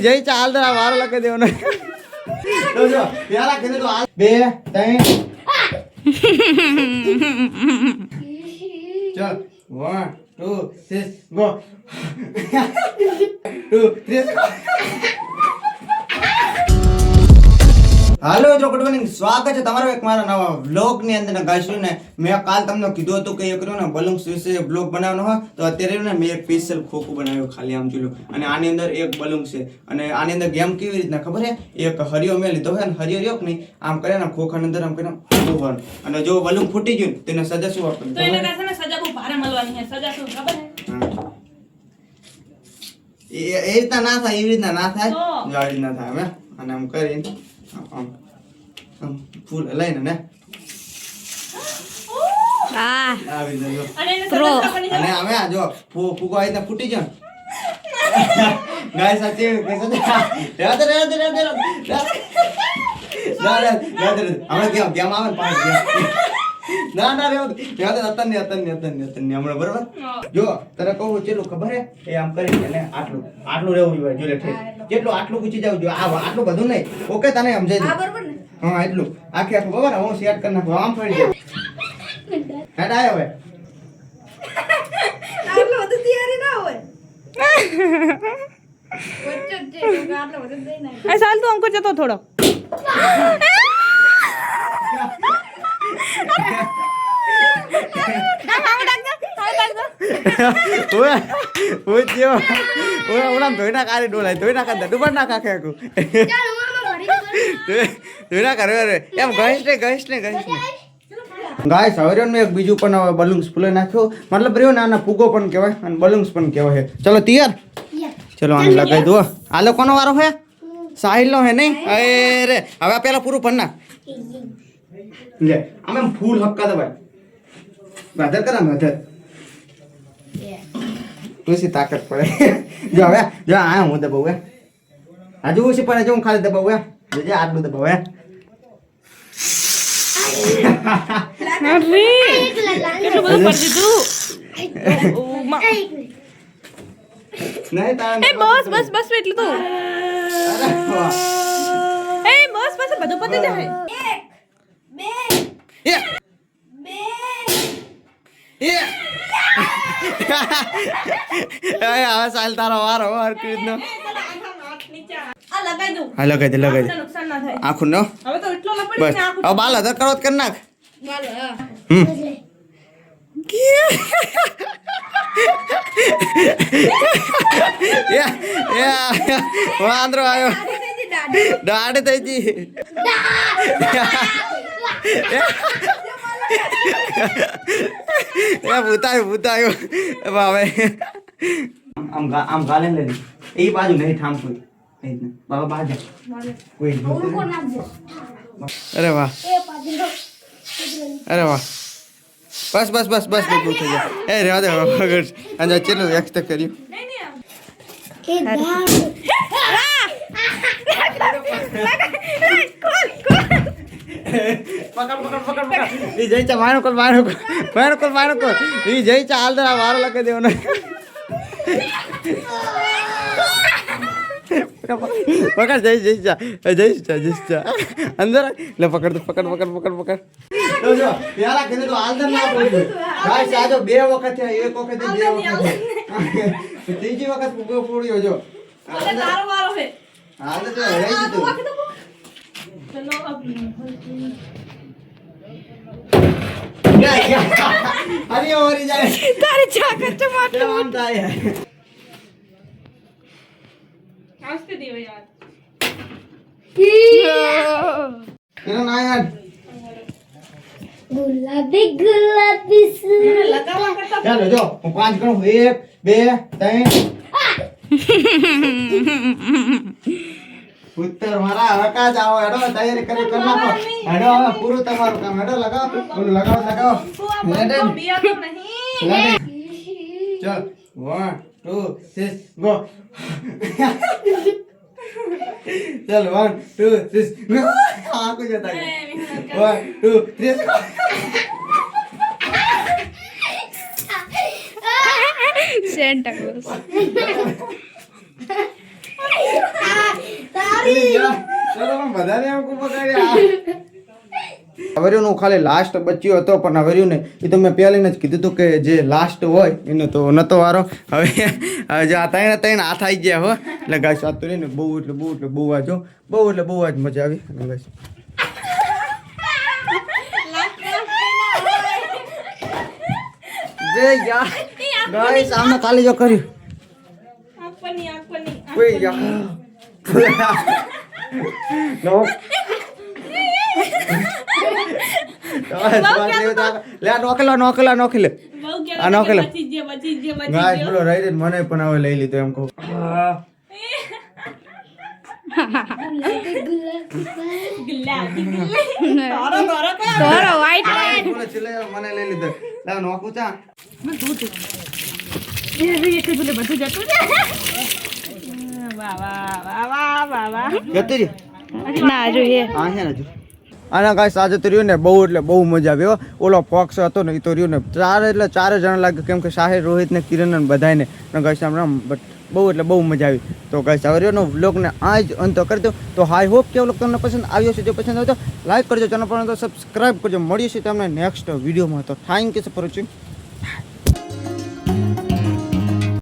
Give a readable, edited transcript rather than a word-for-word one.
જઈ ચાલ તો વારો લખી દેવાનો તો જો પેલા કીધું તો હાલ 2 3 ચાલ 1 2 3 ગો 2 3 હાલો મિત્રો ગુડ મોર્નિંગ સ્વાગત છે તમારો એક મારા નવા વ્લોગ ની અંદર ગાઈસ ને મેં કાલ તમને કીધું હતું કે એક રહ્યો ને બલૂન્સ વિશે વ્લોગ બનાવવાનો હોય તો અત્યારે ને મેં એક સ્પેશિયલ ખોખું બનાવ્યું ખાલી આમ જોયું અને આની અંદર એક બલૂન છે અને આની અંદર ગેમ કેવી રીતના ખબર છે એક હરિયો મેં લીધો છે ને હરિયો રહ્યો કે નહીં આમ કરે ને ખોખાની અંદર આમ કરીને ફૂટવાનું અને જો બલૂન ફૂટી ગયું તેને સજા શું આપવાની તો એને કહે છે ને સજા બહુ ભારે મળવાની છે સજા શું ખબર છે એ રીતના ના થાય એવી રીતના ના થાય જો આ રીતના થાય અમે અને આમ કરીને આમ ફૂલ લઈને ને આવી ગયો અને અમે આ જો ફૂગો આવી ત્યાં ફૂટી જાય ગાય સાચી અમે કેમ આવે ને પાંચ ના હમણાં બરોબર જો તને કહું ચેટલું ખબર હે એ આમ કરી ને આટલું રહેવું જોઈએ જો જેટલું આટલું પૂછી જાવ જો આટલું બધું નહીં ઓકે તને સમજાય હા એટલું આખે આખું બરાબર હું સેટ કરી નાખું આમ ફરી જાય હેડ આય હવે આટલું બધું તૈયારી ના હોય વચ્ચે જે આટલું બધું દઈ નાખ એ સાલ તું અંકુર જતો થોડો ધોઈના કાઢી ડોલાય ધોઈના કાઢ ડુબર ના કાખે આખું ધોઈના કરે એમ ગઈશ ને ગાય સવારે એક બીજું પણ હવે બલૂન્સ ફૂલે નાખ્યો મતલબ રહ્યો ને આના ફૂગો પણ કહેવાય અને બલૂન્સ પણ કહેવાય ચલો તૈયાર ચલો આને લગાવી દો આ લોકોનો વારો હે સાહિલ નો હે નહીં અરે હવે પેલા પૂરું પણ ના લે આમ ફૂલ હક્કા દે ભાઈ વાધર કરા વાધર તુસી તાકાત પડે જો હવે જો આ હું દબાવ હે આજુ ઓછી પડે જો હું ખાલી દબાવ હે જે આટલું દબાવ હે કેટલું બધું કરી દીધું નહીં તારા એ બસ એટલું તો એ બસ બધું પતી જાય 1 2 હવે સાલ તારો વારો વાર કીધનો આ લગાઈ દઉં હા લગાઈ દે નુકસાન ના થાય આખું નો હવે તો એટલો લપડી ને આખું હવે બાલ અધર કરો કર નાખ બાલ વાંદરો આવ્યો દાઢ થઈ જી ભૂતાયો હવે આમ ગાલે લે એ બાજુ નહીં ઠામ કોઈ બાબા બાજુ કોઈ અરે વાહ બસ બધું થઈ જાય એ રેવા દે વગર અને ચેલું એક્સ્ટ્રા કર્યું પકડ એ જઈ ચા મારો કોલ એ જઈ ચા હાલ દરા વારો લખી દેવાનો પકડ જઈ ચા અંદર લે પકડ તો જો પેલા કીધું તો હાલ ના પડ્યું ગાઈસ આજો બે વખત છે એક વખત બે વખત ત્રીજી વખત પૂર્યો જો તારો વારો છે હાલ તો રહી ગયું ચલો અબ અરે ઓરી જાય તારી ચાકર ટમાટર આમ થાય આસ્તે દેવો યાર એનો ના યાર ગુલાબી લગાવા કરતા ચાલો જો હું 5 ગણું 1 2 3 ઉત્તર મારા હવે કા જાઓ હેડો તૈયારી કરી નાખો હેડો હવે પૂરું તમારું કામ હેડો લગાવો લગાવો હેડો બિયા તો નહીં ચલ 1 2 3 ગો ચાલ 1 2 3 આંખો જતા 1 2 3 સેન્ટા ક્લોઝ બધાને આંખો પકડ્યા હવેર્યુંનું ખાલી લાસ્ટ બચ્યું હતો પણ હવેર્યુંને એ તો મેં પહેલીને જ કીધું હતું કે જે લાસ્ટ હોય એનો તો નતો વારો હવે જો આ ત્રણ હાથ આવી ગયા હો એટલે ગાઈસ આ તો ને બહુ જ મજા આવી અને ગાઈસ બે યાર ગાઈસ આમને ખાલી જો કર્યું બે યાર નો નોખેલા નોખી લે આ નોખેલો ગાઈસ બોલો રહી મને પણ હવે લઈ લીધો એમ કહું તોરો white light. બોલો ચલે મને લઈ લીધો લાવ નોખું ચા જતી રી ના જોઈએ હા છે ને હજુ આના ગાઈસ આજે તો રહ્યું ને બહુ એટલે બહુ મજા આવી હો ઓલો ફોક્સ હતો ને એ તો રહ્યું ને ચાર જણા લાગે કેમ કે શાહિર રોહિત ને કિરણ ને બધાને ગાઈસ આમ બટ બહુ એટલે બહુ મજા આવી તો ગાઈસ હવે રહ્યોનો વ્લોગને આ જ અંત કરી દો તો આઈ હોપ કે વ્લોગ તમને પસંદ આવ્યો છે જો પસંદ આવ્યો તો લાઈક કરજો ચેનલ પર સબસ્ક્રાઇબ કરજો મળીએ છીએ તમને નેક્સ્ટ વિડીયોમાં તો થેન્ક યુ ફોર વોચિંગ